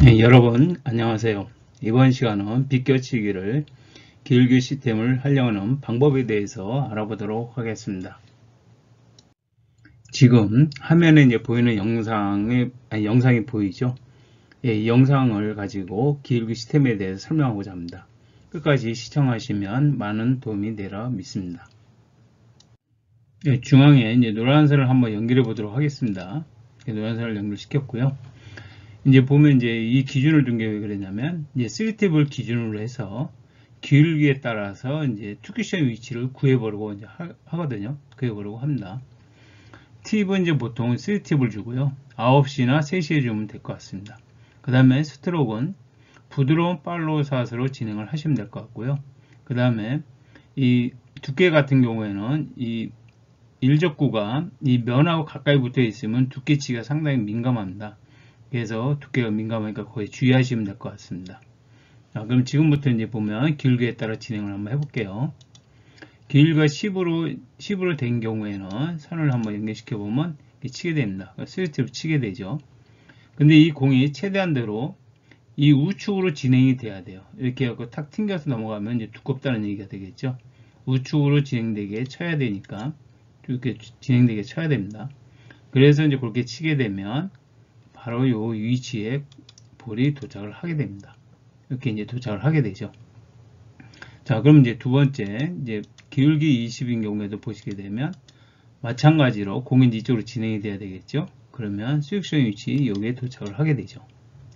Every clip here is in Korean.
네, 여러분 안녕하세요. 이번 시간은 비껴치기를 기울기 시스템을 활용하는 방법에 대해서 알아보도록 하겠습니다. 지금 화면에 이제 보이는 영상이 보이죠? 예, 이 영상을 가지고 기울기 시스템에 대해서 설명하고자 합니다. 끝까지 시청하시면 많은 도움이 되리라 믿습니다. 예, 중앙에 이제 노란선을 한번 연결해 보도록 하겠습니다. 노란선을 연결시켰고요. 이제 보면 이제 이 기준을 둔 게 왜 그러냐면 이제 3탭을 기준으로 해서 기울기에 따라서 이제 투퀴션 위치를 구해보려고 이제 하거든요. 구해보려고 합니다. 팁은 이제 보통 3팁을 주고요. 9시나 3시에 주면 될 것 같습니다. 그 다음에 스트로크는 부드러운 팔로우 샷으로 진행을 하시면 될 것 같고요. 그 다음에 이 두께 같은 경우에는 이 일적구가 이 면하고 가까이 붙어 있으면 두께치가 상당히 민감합니다. 그래서 두께가 민감하니까 거의 주의하시면 될 것 같습니다. 자, 그럼 지금부터 이제 보면 기울기에 따라 진행을 한번 해볼게요. 기울기가 10으로 된 경우에는 선을 한번 연결시켜 보면 치게 됩니다. 스트레이트로 치게 되죠. 근데 이 공이 최대한대로 이 우측으로 진행이 돼야 돼요. 이렇게 하고 탁 튕겨서 넘어가면 이제 두껍다는 얘기가 되겠죠. 우측으로 진행되게 쳐야 되니까 이렇게 진행되게 쳐야 됩니다. 그래서 이제 그렇게 치게 되면 바로 이 위치에 볼이 도착을 하게 됩니다. 이렇게 이제 도착을 하게 되죠. 자, 그럼 이제 두 번째, 이제 기울기 20인 경우에도 보시게 되면 마찬가지로 공이 이쪽으로 진행이 돼야 되겠죠. 그러면 수익성 위치 여기에 도착을 하게 되죠.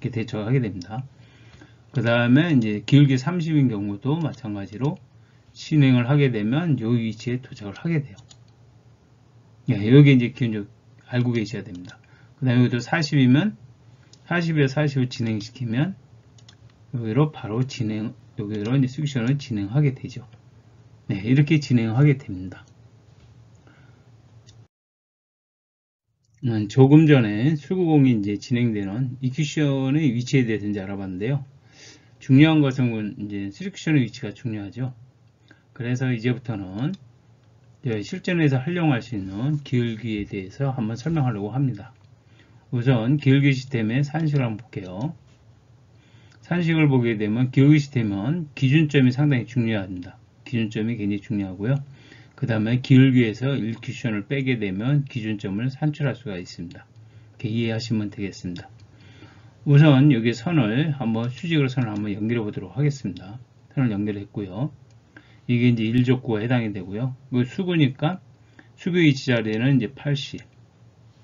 이렇게 도착을 하게 됩니다. 그 다음에 이제 기울기 30인 경우도 마찬가지로 진행을 하게 되면 이 위치에 도착을 하게 돼요. 예, 여기 이제 기준적으로 알고 계셔야 됩니다. 그 다음에 여기도 40이면 40에 40을 진행시키면 여기로 바로 여기로 이제 수익션을 진행하게 되죠. 네, 이렇게 진행하게 됩니다. 조금 전에 수구공이 이제 진행되는 이큐션의 위치에 대해서 이제 알아봤는데요. 중요한 것은 이제 수익션의 위치가 중요하죠. 그래서 이제부터는 실전에서 활용할 수 있는 기울기에 대해서 한번 설명하려고 합니다. 우선 기울기 시스템의 산식을 한번 볼게요. 산식을 보게 되면 기울기 시스템은 기준점이 상당히 중요합니다. 기준점이 굉장히 중요하고요. 그 다음에 기울기에서 1쿠션을 빼게 되면 기준점을 산출할 수가 있습니다. 이렇게 이해하시면 되겠습니다. 우선 여기 수직으로 선을 한번 연결해 보도록 하겠습니다. 선을 연결했고요. 이게 이제 1족구가 해당이 되고요. 수구니까 수구 위치 자리에는 이제 80.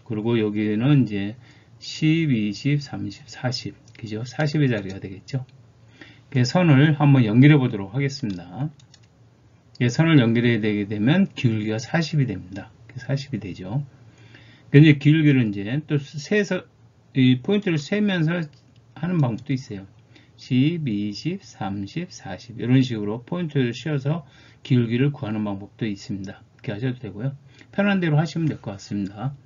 그리고 여기는 이제 10, 20, 30, 40. 그죠? 40의 자리가 되겠죠. 선을 한번 연결해 보도록 하겠습니다. 선을 연결해야 되게 되면 기울기가 40이 됩니다. 40이 되죠. 근데 기울기를 이제 또 세서, 이 포인트를 세면서 하는 방법도 있어요. 10, 20, 30, 40 이런 식으로 포인트를 씌워서 기울기를 구하는 방법도 있습니다. 이렇게 하셔도 되고요. 편한 대로 하시면 될 것 같습니다.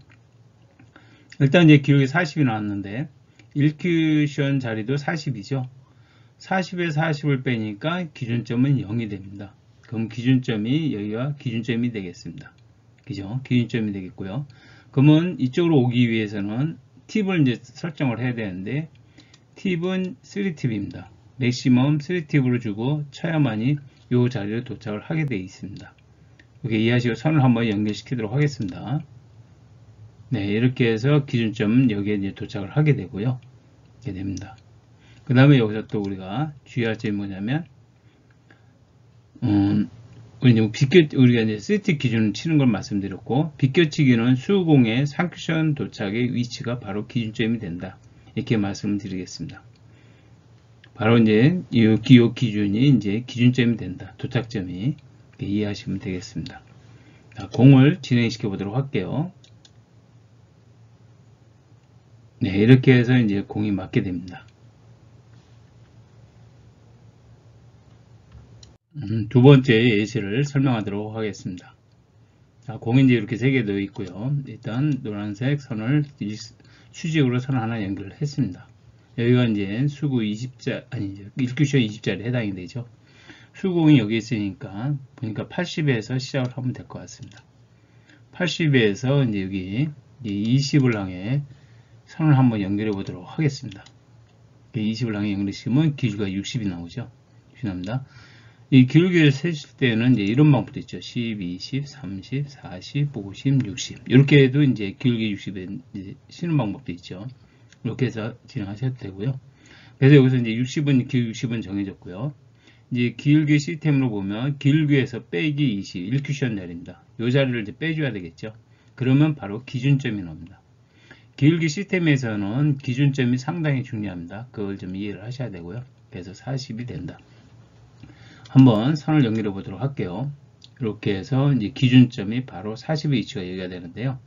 일단 이제 기울기 40이 나왔는데 1쿠션 자리도 40이죠. 40에 40을 빼니까 기준점은 0이 됩니다. 그럼 기준점이 여기가 기준점이 되겠습니다. 그죠? 기준점이 되겠고요. 그러면 이쪽으로 오기 위해서는 팁을 이제 설정을 해야 되는데 팁은 3팁입니다. 맥시멈 3팁으로 주고 쳐야만이 이 자리에 도착을 하게 되어 있습니다. 이렇게 이해하시고 선을 한번 연결시키도록 하겠습니다. 네, 이렇게 해서 기준점은 여기에 이제 도착을 하게 되고요. 이렇게 됩니다. 그 다음에 여기서 또 우리가 주의할 점이 뭐냐면, 우리가 이제 세트 기준을 치는 걸 말씀드렸고, 비껴치기는 수공의 3쿠션 도착의 위치가 바로 기준점이 된다. 이렇게 말씀을 드리겠습니다. 바로 이제 이 기준이 이제 기준점이 된다. 도착점이. 이렇게 이해하시면 되겠습니다. 자, 공을 진행시켜 보도록 할게요. 네, 이렇게 해서 이제 공이 맞게 됩니다. 두 번째 예시를 설명하도록 하겠습니다. 자, 공이 이제 이렇게 3개 되어 있고요. 일단 노란색 선을 수직으로 선 하나 연결을 했습니다. 여기가 이제 수구 20자, 아니죠. 1쿠션 20자리 해당이 되죠. 수공이 여기 있으니까 보니까 80에서 시작을 하면 될 것 같습니다. 80에서 이제 여기 20을 향해 선을 한번 연결해 보도록 하겠습니다. 20을 향해 연결을 시키면 기울기가 60이 나오죠. 60이 나옵니다. 이 기울기를 세실 때는 이제 이런 방법도 있죠. 10, 20, 30, 40, 50, 60. 이렇게 해도 이제 기울기 60에 이제 쓰는 방법도 있죠. 이렇게 해서 진행하셔도 되고요. 그래서 여기서 이제 60은, 기울기 60은 정해졌고요. 이제 기울기 시스템으로 보면 기울기에서 빼기 20, 1큐션 자리입니다. 이 자리를 이제 빼줘야 되겠죠. 그러면 바로 기준점이 나옵니다. 기울기 시스템에서는 기준점이 상당히 중요합니다. 그걸 좀 이해를 하셔야 되고요. 그래서 40이 된다. 한번 선을 연결해 보도록 할게요. 이렇게 해서 이제 기준점이 바로 40의 위치가 여기가 되는데요.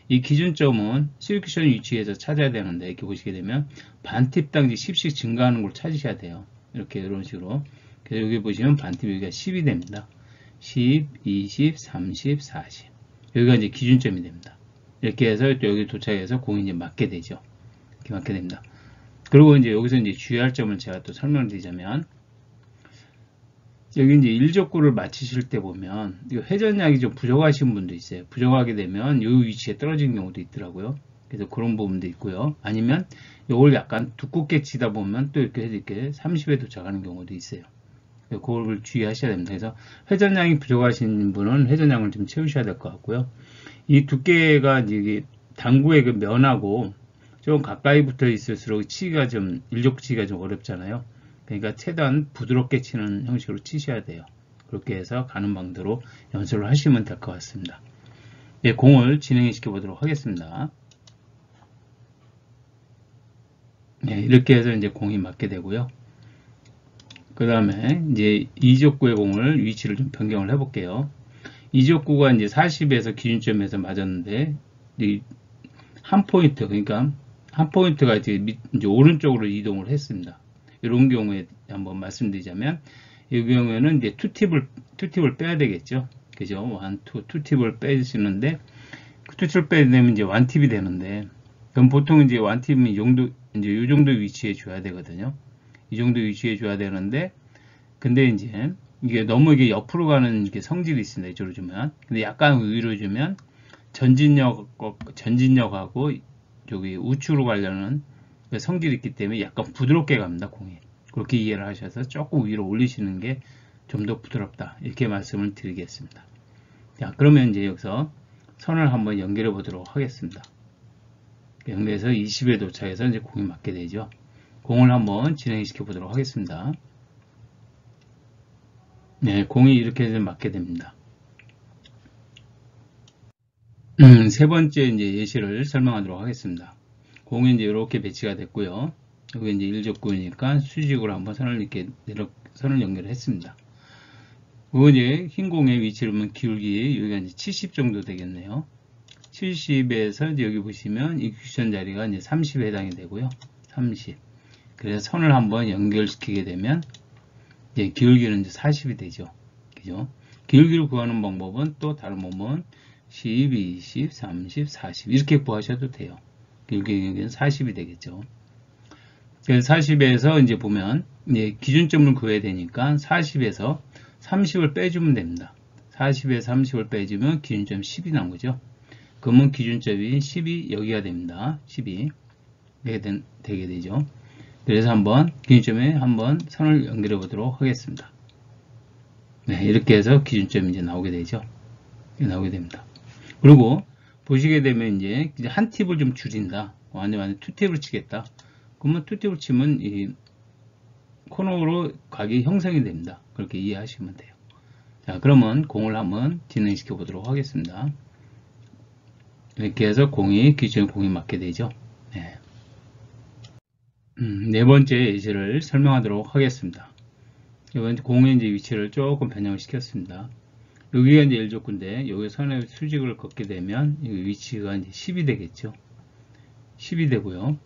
이 기준점은 시큐션 위치에서 찾아야 되는데, 이렇게 보시게 되면 반팁 당시 10씩 증가하는 걸 찾으셔야 돼요. 이렇게 이런 식으로. 그래서 여기 보시면 반팁 여기가 10이 됩니다. 10, 20, 30, 40. 여기가 이제 기준점이 됩니다. 이렇게 해서 여기 도착해서 공이 이제 맞게 되죠. 이렇게 맞게 됩니다. 그리고 이제 여기서 이제 주의할 점을 제가 또 설명드리자면, 여기 이제 일족구를 맞추실 때 보면 회전량이 좀 부족하신 분도 있어요. 부족하게 되면 이 위치에 떨어지는 경우도 있더라고요. 그래서 그런 부분도 있고요. 아니면 이걸 약간 두껍게 치다 보면 또 이렇게 30에 도착하는 경우도 있어요. 그걸 주의하셔야 됩니다. 그래서 회전량이 부족하신 분은 회전량을 좀 채우셔야 될 것 같고요. 이 두께가 이제 당구의 그 면하고 좀 가까이 붙어 있을수록 치기가 좀 일족구 치기가 좀 어렵잖아요. 그러니까 최대한 부드럽게 치는 형식으로 치셔야 돼요. 그렇게 해서 가는 방도로 연습을 하시면 될 것 같습니다. 네, 공을 진행해 시켜 보도록 하겠습니다. 네, 이렇게 해서 이제 공이 맞게 되고요. 그 다음에 이제 이족구의 공을 위치를 좀 변경을 해 볼게요. 이족구가 이제 40에서 기준점에서 맞았는데, 한 포인트, 그러니까 한 포인트가 이제 오른쪽으로 이동을 했습니다. 이런 경우에 한번 말씀드리자면, 이 경우에는 이제 투팁을 빼야 되겠죠. 그죠? 투팁을 빼시는데, 그 투팁을 빼야 되면 이제 원팁이 되는데, 그럼 보통 이제 원팁은 이 정도 위치에 줘야 되거든요. 이 정도 위치에 줘야 되는데, 근데 이제 이게 너무 이게 옆으로 가는 이게 성질이 있습니다. 이쪽으로 주면. 근데 약간 위로 주면 전진력하고 저기 우측으로 가려는 성질이 있기 때문에 약간 부드럽게 갑니다. 공이. 그렇게 이해를 하셔서 조금 위로 올리시는 게 좀 더 부드럽다. 이렇게 말씀을 드리겠습니다. 자, 그러면 이제 여기서 선을 한번 연결해 보도록 하겠습니다. 연결해서 20에 도착해서 이제 공이 맞게 되죠. 공을 한번 진행시켜 보도록 하겠습니다. 네, 공이 이렇게 해서 맞게 됩니다. 세 번째 이제 예시를 설명하도록 하겠습니다. 공이 이제 이렇게 배치가 됐고요. 여기 이제 1족구니까 수직으로 한번 선을 연결했습니다. 그리고 이제 흰 공의 위치를 보면 기울기 여기가 이제 70 정도 되겠네요. 70에서 이제 여기 보시면 이 큐션 자리가 이제 30에 해당이 되고요. 30. 그래서 선을 한번 연결시키게 되면 이제 기울기는 이제 40이 되죠. 그죠? 기울기를 구하는 방법은 또 다른 방법은 10, 20, 30, 40 이렇게 구하셔도 돼요. 기울기는 40이 되겠죠. 그래서 40에서 이제 보면 이제 기준점을 구해야 되니까 40에서 30을 빼주면 됩니다. 40에서 30을 빼주면 기준점 10이 나오죠. 그러면 기준점이 10이 여기가 됩니다. 10이 되게 되죠. 그래서 한번 기준점에 한번 선을 연결해 보도록 하겠습니다. 네, 이렇게 해서 기준점이 이제 나오게 되죠. 나오게 됩니다. 그리고 보시게 되면 이제 한 팁을 좀 줄인다. 완전 투 팁을 치겠다. 그러면 투 팁을 치면 이 코너로 각이 형성이 됩니다. 그렇게 이해하시면 돼요. 자, 그러면 공을 한번 진행시켜 보도록 하겠습니다. 이렇게 해서 기준에 공이 맞게 되죠. 네. 네 번째 예시를 설명하도록 하겠습니다. 이번 공의 이제 위치를 조금 변형을 시켰습니다. 여기가 이제 1족구인데 여기 선의 수직을 걷게 되면 이 위치가 이제 10이 되겠죠. 10이 되고요.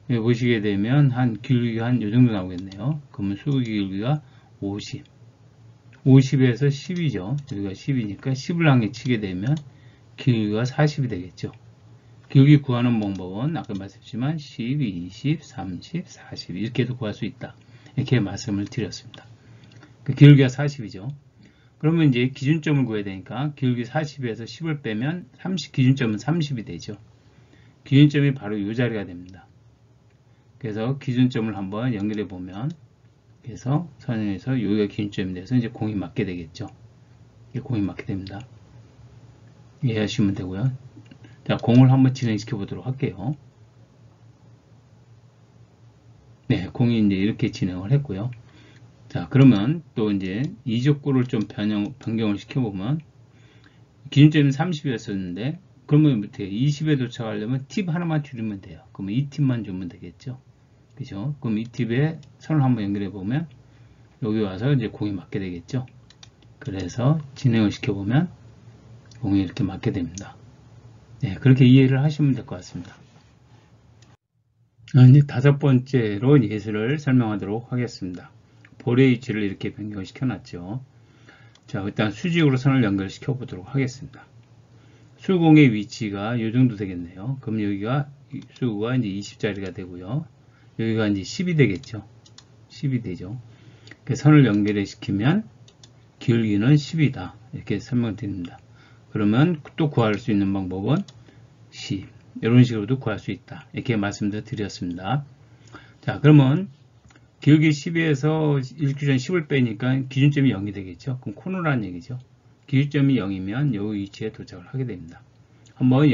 여기 보시게 되면 한 기울기가 한 요 정도 나오겠네요. 그러면 수직 기울기가 50. 50에서 10이죠. 여기가 10이니까 10을 한 개 치게 되면 기울기가 40이 되겠죠. 기울기 구하는 방법은 아까 말씀드렸지만 10, 20, 30, 40 이렇게도 구할 수 있다. 이렇게 말씀을 드렸습니다. 그 기울기가 40이죠. 그러면 이제 기준점을 구해야 되니까 기울기 40에서 10을 빼면 기준점은 30이 되죠. 기준점이 바로 이 자리가 됩니다. 그래서 기준점을 한번 연결해 보면, 그래서 선에서 여기가 기준점이 돼서 이제 공이 맞게 되겠죠. 이게 공이 맞게 됩니다. 이해하시면 되고요. 자, 공을 한번 진행시켜 보도록 할게요. 네, 공이 이제 이렇게 진행을 했고요. 자, 그러면 또 이제 이적구를 좀 변경을 시켜보면, 기준점이 30이었었는데, 그러면 어떻게 20에 도착하려면 팁 하나만 줄이면 돼요. 그러면 이 팁만 주면 되겠죠. 그죠? 그럼 이 팁에 선을 한번 연결해 보면, 여기 와서 이제 공이 맞게 되겠죠. 그래서 진행을 시켜보면, 공이 이렇게 맞게 됩니다. 네, 그렇게 이해를 하시면 될 것 같습니다. 이제 5번째로 예시를 설명하도록 하겠습니다. 볼의 위치를 이렇게 변경시켜 놨죠. 자, 일단 수직으로 선을 연결시켜 보도록 하겠습니다. 술공의 위치가 이 정도 되겠네요. 그럼 여기가 수구가 이제 20짜리가 되고요. 여기가 이제 10이 되겠죠. 10이 되죠. 선을 연결시키면 기울기는 10이다. 이렇게 설명드립니다. 그러면 또 구할 수 있는 방법은 10. 이런 식으로도 구할 수 있다. 이렇게 말씀도 드렸습니다. 자, 그러면 기울기 10에서 1규전 10을 빼니까 기준점이 0이 되겠죠. 그럼 코너라는 얘기죠. 기준점이 0이면 이 위치에 도착을 하게 됩니다. 한번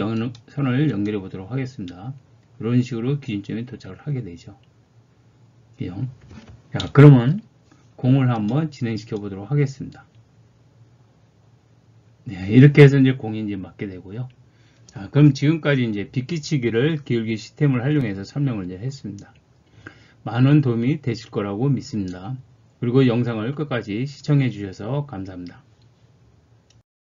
선을 연결해 보도록 하겠습니다. 이런 식으로 기준점에 도착을 하게 되죠. 0. 자, 그러면 공을 한번 진행시켜 보도록 하겠습니다. 네, 이렇게 해서 이제 공이 이제 맞게 되고요. 자, 그럼 지금까지 이제 빗기치기를 기울기 시스템을 활용해서 설명을 이제 했습니다. 많은 도움이 되실 거라고 믿습니다. 그리고 영상을 끝까지 시청해 주셔서 감사합니다.